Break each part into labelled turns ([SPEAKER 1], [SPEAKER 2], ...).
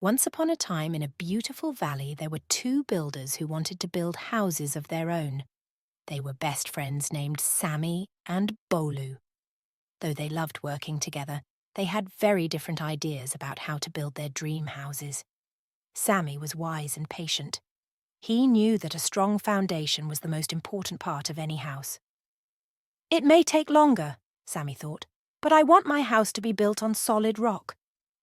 [SPEAKER 1] Once upon a time in a beautiful valley, there were two builders who wanted to build houses of their own. They were best friends named Sammy and Bolu. Though they loved working together, they had very different ideas about how to build their dream houses. Sammy was wise and patient. He knew that a strong foundation was the most important part of any house. "It may take longer," Sammy thought, "but I want my house to be built on solid rock.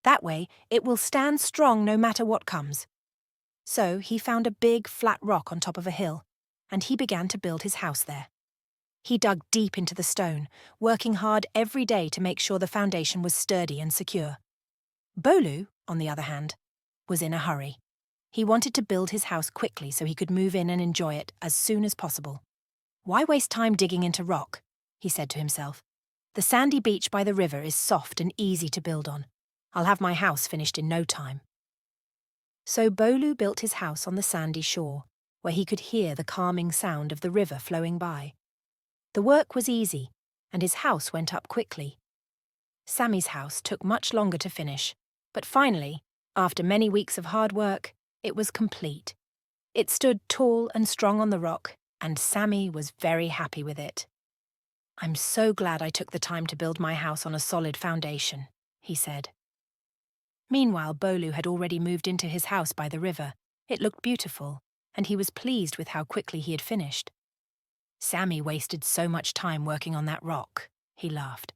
[SPEAKER 1] That way, it will stand strong no matter what comes." So he found a big, flat rock on top of a hill, and he began to build his house there. He dug deep into the stone, working hard every day to make sure the foundation was sturdy and secure. Bolu, on the other hand, was in a hurry. He wanted to build his house quickly so he could move in and enjoy it as soon as possible. "Why waste time digging into rock?" he said to himself. "The sandy beach by the river is soft and easy to build on. I'll have my house finished in no time." So Bolu built his house on the sandy shore, where he could hear the calming sound of the river flowing by. The work was easy, and his house went up quickly. Sammy's house took much longer to finish, but finally, after many weeks of hard work, it was complete. It stood tall and strong on the rock, and Sammy was very happy with it. "I'm so glad I took the time to build my house on a solid foundation," he said. Meanwhile, Bolu had already moved into his house by the river. It looked beautiful, and he was pleased with how quickly he had finished. "Sammy wasted so much time working on that rock," he laughed.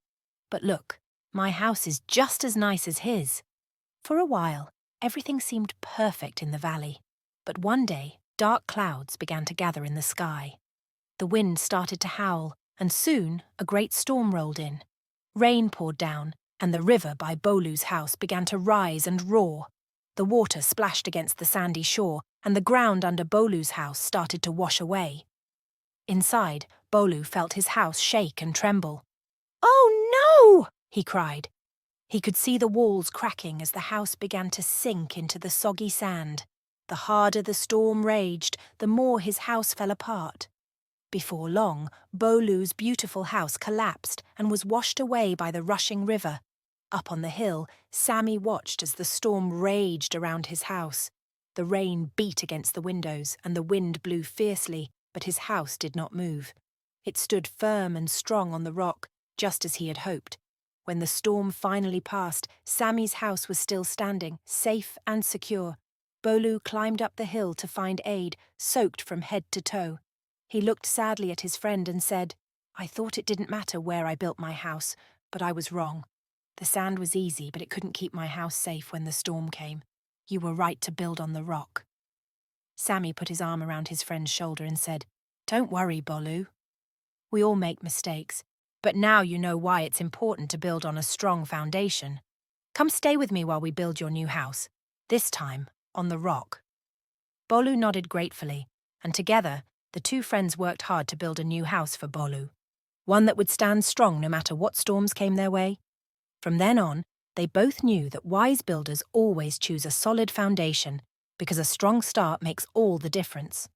[SPEAKER 1] "But look, my house is just as nice as his." For a while, everything seemed perfect in the valley. But one day, dark clouds began to gather in the sky. The wind started to howl, and soon a great storm rolled in. Rain poured down, and the river by Bolu's house began to rise and roar. The water splashed against the sandy shore, and the ground under Bolu's house started to wash away. Inside, Bolu felt his house shake and tremble. "Oh no!" he cried. He could see the walls cracking as the house began to sink into the soggy sand. The harder the storm raged, the more his house fell apart. Before long, Bolu's beautiful house collapsed and was washed away by the rushing river. Up on the hill, Sammy watched as the storm raged around his house. The rain beat against the windows and the wind blew fiercely, but his house did not move. It stood firm and strong on the rock, just as he had hoped. When the storm finally passed, Sammy's house was still standing, safe and secure. Bolu climbed up the hill to find aid, soaked from head to toe. He looked sadly at his friend and said, "I thought it didn't matter where I built my house, but I was wrong. The sand was easy, but it couldn't keep my house safe when the storm came. You were right to build on the rock." Sammy put his arm around his friend's shoulder and said, "Don't worry, Bolu. We all make mistakes, but now you know why it's important to build on a strong foundation. Come stay with me while we build your new house, this time on the rock." Bolu nodded gratefully, and together, the two friends worked hard to build a new house for Bolu, one that would stand strong no matter what storms came their way. From then on, they both knew that wise builders always choose a solid foundation because a strong start makes all the difference.